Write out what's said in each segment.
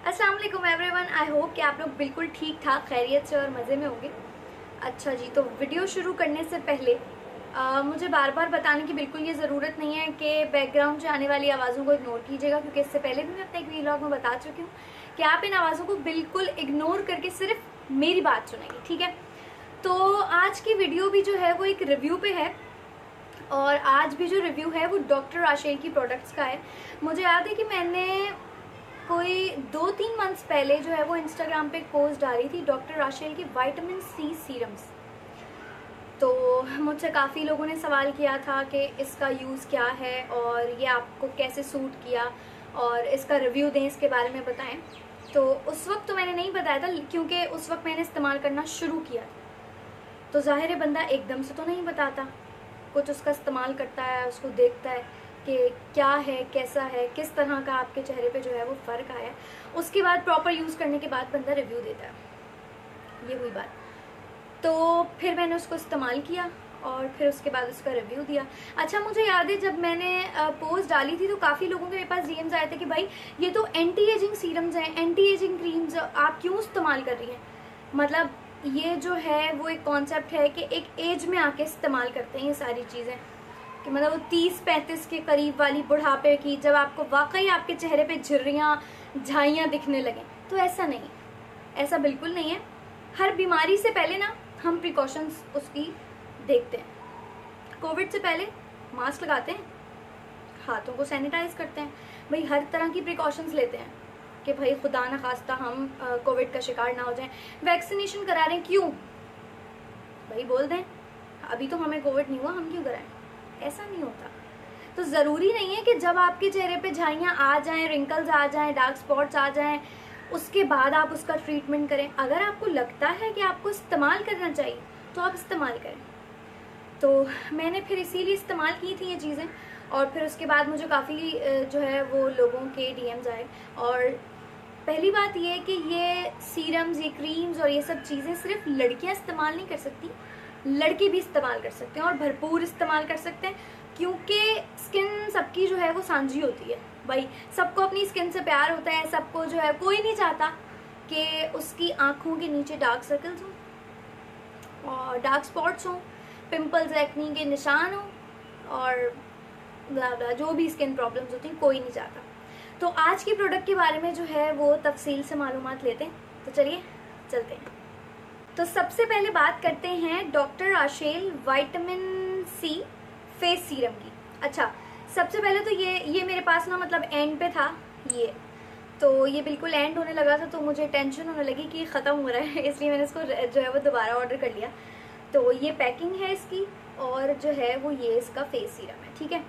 अस्सलाम वालेकुम everyone. I hope कि आप लोग बिल्कुल ठीक ठाक खैरियत से और मज़े में होंगे। अच्छा जी, तो वीडियो शुरू करने से पहले मुझे बार बार बताने की बिल्कुल ये ज़रूरत नहीं है कि बैकग्राउंड से आने वाली आवाज़ों को इग्नोर कीजिएगा, क्योंकि इससे पहले भी मैं अपने एक वीलॉग में बता चुकी हूँ कि आप इन आवाज़ों को बिल्कुल इग्नोर करके सिर्फ मेरी बात सुनाइए, ठीक है। तो आज की वीडियो भी जो है वो एक रिव्यू पे है, और आज भी जो रिव्यू है वो डॉक्टर राशेल की प्रोडक्ट्स का है। मुझे याद है कि मैंने कोई 2-3 मंथ्स पहले जो है वो इंस्टाग्राम पे एक पोस्ट डाली थी डॉक्टर राशेल की विटामिन सी सीरम्स। तो मुझसे काफ़ी लोगों ने सवाल किया था कि इसका यूज़ क्या है और ये आपको कैसे सूट किया और इसका रिव्यू दें, इसके बारे में बताएं। तो उस वक्त तो मैंने नहीं बताया था, क्योंकि उस वक्त मैंने इस्तेमाल करना शुरू किया था। तो ज़ाहिर है बंदा एकदम से तो नहीं बताता, कुछ उसका इस्तेमाल करता है, उसको देखता है कि क्या है, कैसा है, किस तरह का आपके चेहरे पे जो है वो फ़र्क आया है। उसके बाद प्रॉपर यूज़ करने के बाद बंदा रिव्यू देता है। ये हुई बात। तो फिर मैंने उसको इस्तेमाल किया और फिर उसके बाद उसका रिव्यू दिया। अच्छा, मुझे याद है जब मैंने पोस्ट डाली थी तो काफ़ी लोगों के मेरे पास डीएम्स आए थे कि भाई ये तो एंटी एजिंग सीरम्स हैं, एंटी एजिंग क्रीम्स, आप क्यों इस्तेमाल कर रही हैं। मतलब ये जो है वो एक कॉन्सेप्ट है कि एक एज में आके इस्तेमाल करते हैं ये सारी चीज़ें, कि मतलब वो 30-35 के करीब वाली बुढ़ापे की, जब आपको वाकई आपके चेहरे पे झुर्रियाँ झाइयाँ दिखने लगें। तो ऐसा नहीं है, ऐसा बिल्कुल नहीं है। हर बीमारी से पहले ना हम प्रिकॉशंस उसकी देखते हैं। कोविड से पहले मास्क लगाते हैं, हाथों को सैनिटाइज करते हैं, भाई हर तरह की प्रिकॉशंस लेते हैं कि भाई खुदा न खास्ता हम कोविड का शिकार ना हो जाएं। वैक्सीनेशन करा रहे हैं, क्यों भाई बोल दें अभी तो हमें कोविड नहीं हुआ, हम क्यों कराएं। ऐसा नहीं होता। तो ज़रूरी नहीं है कि जब आपके चेहरे पे झाइयाँ आ जाएं, रिंकल्स आ जाएं, डार्क स्पॉट्स आ जाएं, उसके बाद आप उसका ट्रीटमेंट करें। अगर आपको लगता है कि आपको इस्तेमाल करना चाहिए तो आप इस्तेमाल करें। तो मैंने फिर इसीलिए इस्तेमाल की थी ये चीज़ें, और फिर उसके बाद मुझे काफ़ी जो है वो लोगों के डीएम्स आए। और पहली बात ये है कि ये सीरम्स, ये क्रीम्स और ये सब चीज़ें सिर्फ लड़कियां इस्तेमाल नहीं कर सकती, लड़के भी इस्तेमाल कर सकते हैं और भरपूर इस्तेमाल कर सकते हैं, क्योंकि स्किन सबकी जो है वो सांझी होती है। भाई सबको अपनी स्किन से प्यार होता है, सबको जो है, कोई नहीं चाहता कि उसकी आँखों के नीचे डार्क सर्कल्स हों और डार्क स्पॉट्स हों, पिंपल्स, एक्नी के निशान हों और ब्ला ब्ला, जो भी स्किन प्रॉब्लम्स होती हैं, कोई नहीं चाहता। तो आज की प्रोडक्ट के बारे में जो है वो तफसील से मालूमात लेते हैं। तो चलिए चलते हैं। तो सबसे पहले बात करते हैं doctor Rachel vitamin C face serum की। अच्छा, सबसे पहले तो ये मेरे पास ना मतलब एंड पे था ये, तो ये बिल्कुल एंड होने लगा था, तो मुझे टेंशन होने लगी कि ख़त्म हो रहा है, इसलिए मैंने इसको जो है वो दोबारा ऑर्डर कर लिया। तो ये पैकिंग है इसकी, और जो है वो ये इसका फेस सीरम है, ठीक है।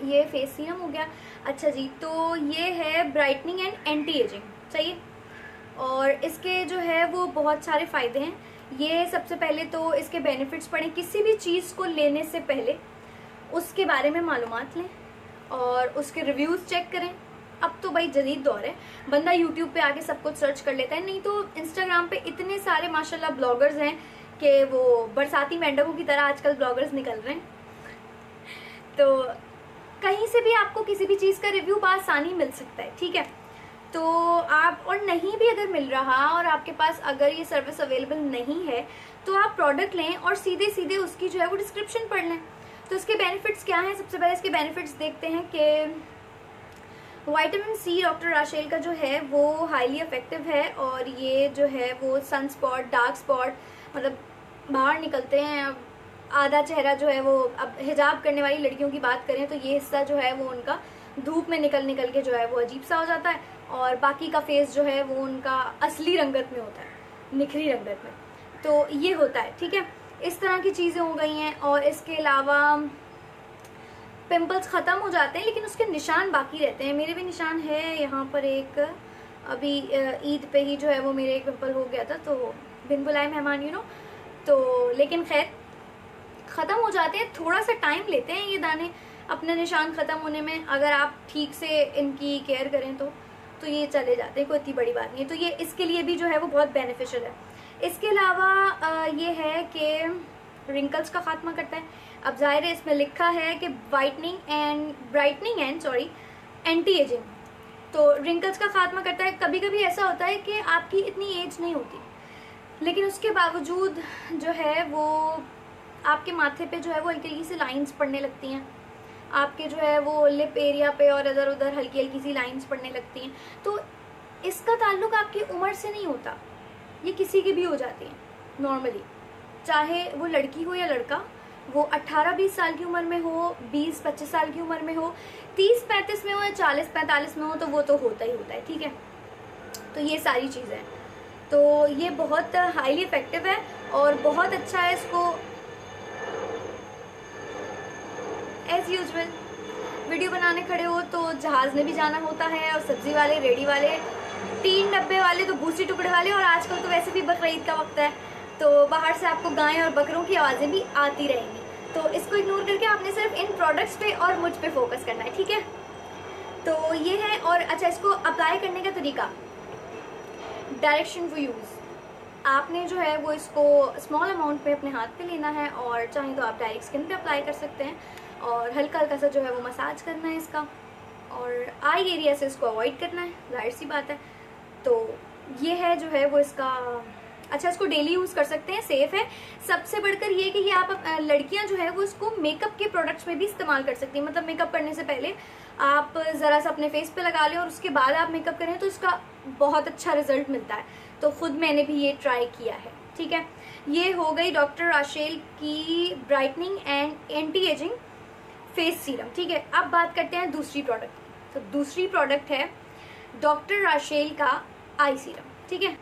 ये फेस सीरम हो गया। अच्छा जी, तो ये है ब्राइटनिंग एंड एंटी एजिंग, चाहिए, और इसके जो है वो बहुत सारे फ़ायदे हैं। ये सबसे पहले तो इसके बेनिफिट्स पढ़ें, किसी भी चीज़ को लेने से पहले उसके बारे में मालूमात लें और उसके रिव्यूज़ चेक करें। अब तो भाई जदीद दौर है, बंदा यूट्यूब पे आके सब कुछ सर्च कर लेता है, नहीं तो इंस्टाग्राम पे इतने सारे माशाल्लाह ब्लॉगर्स हैं कि वो बरसाती मेंढकों की तरह आजकल ब्लॉगर्स निकल रहे हैं। तो कहीं से भी आपको किसी भी चीज़ का रिव्यू बआसानी मिल सकता है, ठीक है। तो आप, और नहीं भी अगर मिल रहा और आपके पास अगर ये सर्विस अवेलेबल नहीं है, तो आप प्रोडक्ट लें और सीधे सीधे उसकी जो है वो डिस्क्रिप्शन पढ़ लें। तो इसके बेनिफिट्स क्या हैं, सबसे पहले इसके बेनिफिट्स देखते हैं कि विटामिन सी डॉक्टर राशेल का जो है वो हाईली इफेक्टिव है, और ये जो है वो सन स्पॉट, डार्क स्पॉट, मतलब बाहर निकलते हैं आधा चेहरा जो है वो, अब हिजाब करने वाली लड़कियों की बात करें तो ये हिस्सा जो है वो उनका धूप में निकल निकल के जो है वो अजीब सा हो जाता है, और बाकी का फेस जो है वो उनका असली रंगत में होता है, निखरी रंगत में। तो ये होता है, ठीक है। इस तरह की चीज़ें हो गई हैं। और इसके अलावा पिंपल्स ख़त्म हो जाते हैं, लेकिन उसके निशान बाकी रहते हैं। मेरे भी निशान है यहाँ पर एक, अभी ईद पे ही जो है वो मेरे एक पिंपल हो गया था, तो बिन बुलाए मेहमान, यू नो। तो लेकिन खैर ख़त्म हो जाते हैं, थोड़ा सा टाइम लेते हैं ये दाने अपने निशान ख़त्म होने में। अगर आप ठीक से इनकी केयर करें तो ये चले जाते हैं, कोई इतनी बड़ी बात नहीं है। तो ये इसके लिए भी जो है वो बहुत बेनिफिशियल है। इसके अलावा ये है कि रिंकल्स का खात्मा करता है। अब जाहिर है इसमें लिखा है कि ब्राइटनिंग एंड एंटी एजिंग, तो रिंकल्स का खात्मा करता है। कभी कभी ऐसा होता है कि आपकी इतनी एज नहीं होती, लेकिन उसके बावजूद जो है वो आपके माथे पे जो है वो हल्की हल्की सी लाइंस पड़ने लगती हैं, आपके जो है वो लिप एरिया पे और इधर उधर हल्की हल्की सी लाइंस पड़ने लगती हैं। तो इसका ताल्लुक आपकी उम्र से नहीं होता, ये किसी की भी हो जाती है नॉर्मली, चाहे वो लड़की हो या लड़का, वो 18-20 साल की उम्र में हो, 20-25 साल की उम्र में हो, 30-35 में हो या 40-45 में हो, तो वो तो होता ही होता है। ठीक है, तो ये सारी चीज़ें, तो ये बहुत हाईली इफेक्टिव है और बहुत अच्छा है। इसको एज यूजुअल वीडियो बनाने खड़े हो तो जहाज में भी जाना होता है, और सब्जी वाले, रेडी वाले, 3 डब्बे वाले, तो भूसी टुकड़े वाले, और आजकल तो वैसे भी बकरा ईद का वक्त है, तो बाहर से आपको गाय और बकरों की आवाज़ें भी आती रहेंगी। तो इसको इग्नोर करके आपने सिर्फ इन प्रोडक्ट्स पे और मुझ पे फोकस करना है। ठीक है, तो ये है। और अच्छा, इसको अप्लाई करने का तरीका, डायरेक्शन फॉर यूज़, आपने जो है वो इसको स्मॉल अमाउंट पे अपने हाथ पे लेना है, और चाहे तो आप डायरेक्ट स्किन पे अप्लाई कर सकते हैं, और हल्का हल्का सा जो है वो मसाज करना है इसका, और आई एरिया से इसको अवॉइड करना है, जाहिर सी बात है। तो ये है जो है वो इसका। अच्छा, इसको डेली यूज़ कर सकते हैं, सेफ है। सबसे बढ़कर ये कि ये आप लड़कियां जो है वो इसको मेकअप के प्रोडक्ट्स में भी इस्तेमाल कर सकती हैं। मतलब मेकअप करने से पहले आप ज़रा सा अपने फेस पे लगा लें और उसके बाद आप मेकअप करें, तो इसका बहुत अच्छा रिजल्ट मिलता है। तो खुद मैंने भी ये ट्राई किया है। ठीक है, ये हो गई डॉक्टर राशेल की brightening and anti ageing face serum. ठीक है, अब बात करते हैं दूसरी प्रोडक्ट की। तो दूसरी प्रोडक्ट है डॉक्टर राशेल का आई सीरम। ठीक है,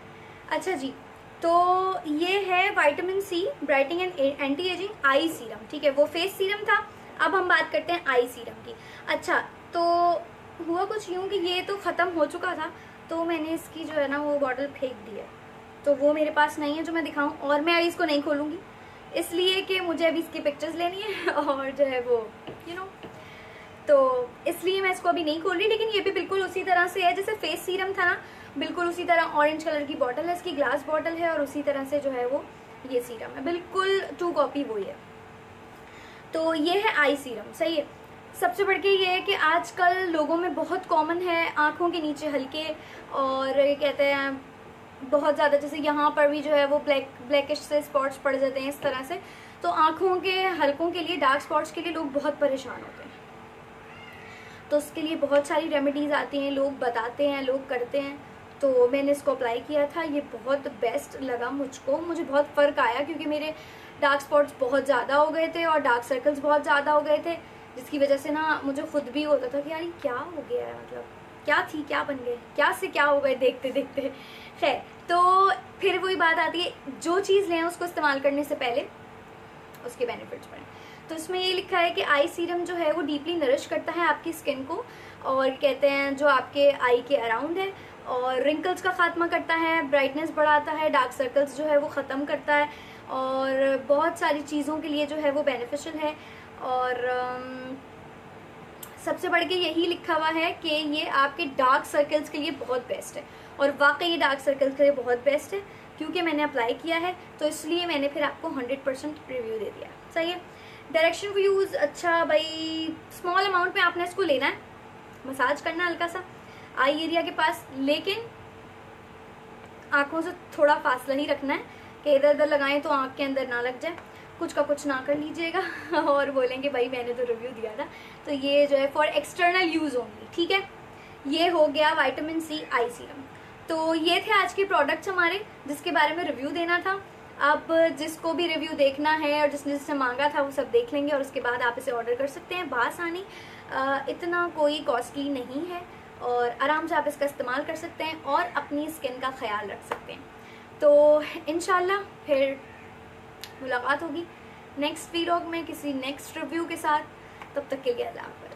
अच्छा जी, तो ये है vitamin C brightening and anti ageing eye serum. ठीक है, वो फेस सीरम था, अब हम बात करते हैं आई सीरम की। अच्छा, तो हुआ कुछ यूँ कि ये तो ख़त्म हो चुका था, तो मैंने इसकी जो है ना वो बॉटल फेंक दी है, तो वो मेरे पास नहीं है जो मैं दिखाऊं, और मैं अभी इसको नहीं खोलूँगी इसलिए कि मुझे अभी इसकी पिक्चर्स लेनी है और जो है वो तो इसलिए मैं इसको अभी नहीं खोल रही। लेकिन ये भी बिल्कुल उसी तरह से है जैसे फेस सीरम था ना, बिल्कुल उसी तरह ऑरेंज कलर की बॉटल है, इसकी ग्लास बॉटल है, और उसी तरह से जो है वो ये सीरम है, बिल्कुल 2 कॉपी वही है। तो ये है आई सीरम, सही है। सबसे बढ़ के ये है कि आजकल लोगों में बहुत कॉमन है आँखों के नीचे हल्के, और कहते हैं बहुत ज़्यादा, जैसे यहाँ पर भी जो है वो ब्लैकिश से स्पॉट्स पड़ जाते हैं इस तरह से। तो आँखों के हल्कों के लिए, डार्क स्पॉट्स के लिए लोग बहुत परेशान होते हैं, तो उसके लिए बहुत सारी रेमेडीज़ आती हैं, लोग बताते हैं, लोग करते हैं। तो मैंने इसको अप्लाई किया था, ये बहुत बेस्ट लगा मुझको, मुझे बहुत फ़र्क आया, क्योंकि मेरे डार्क स्पॉट्स बहुत ज़्यादा हो गए थे और डार्क सर्कल्स बहुत ज़्यादा हो गए थे, जिसकी वजह से ना मुझे खुद भी होता था कि यार क्या हो गया है, मतलब क्या थी क्या बन गए, क्या से क्या हो गए देखते देखते। खैर, तो फिर वही बात आती है, जो चीज़ लें उसको इस्तेमाल करने से पहले उसके बेनिफिट्स पढ़ें। तो इसमें ये लिखा है कि आई सीरम जो है वो डीपली नरिश करता है आपकी स्किन को, और कहते हैं जो आपके आई के अराउंड है, और रिंकल्स का खात्मा करता है, ब्राइटनेस बढ़ाता है, डार्क सर्कल्स जो है वो ख़त्म करता है, और बहुत सारी चीज़ों के लिए जो है वो बेनिफिशियल है। और सबसे बढ़ के यही लिखा हुआ है कि ये आपके डार्क सर्कल्स के लिए बहुत बेस्ट है, और वाकई ये डार्क सर्कल्स के लिए बहुत बेस्ट है, क्योंकि मैंने अप्लाई किया है, तो इसलिए मैंने फिर आपको 100% रिव्यू दे दिया। सही है। डायरेक्शन फॉर यूज़, अच्छा भाई, स्मॉल अमाउंट में आपने इसको लेना है, मसाज करना हल्का सा आई एरिया के पास, लेकिन आँखों से थोड़ा फासला ही रखना है कि इधर उधर लगाएं तो आँख के अंदर ना लग जाए, कुछ का कुछ ना कर लीजिएगा और बोलेंगे भाई मैंने तो रिव्यू दिया था। तो ये जो है फॉर एक्सटर्नल यूज़ ओनली। ठीक है, ये हो गया विटामिन सी आई सीरम। तो ये थे आज के प्रोडक्ट्स हमारे, जिसके बारे में रिव्यू देना था। अब जिसको भी रिव्यू देखना है और जिसने जिससे मांगा था वो सब देख लेंगे, और उसके बाद आप इसे ऑर्डर कर सकते हैं बासानी। इतना कोई कॉस्टली नहीं है, और आराम से आप इसका इस्तेमाल कर सकते हैं और अपनी स्किन का ख्याल रख सकते हैं। तो इंशाल्लाह फिर मुलाकात होगी नेक्स्ट व्लॉग में किसी नेक्स्ट रिव्यू के साथ। तब तक के लिए अल्लाह हाफ़िज़।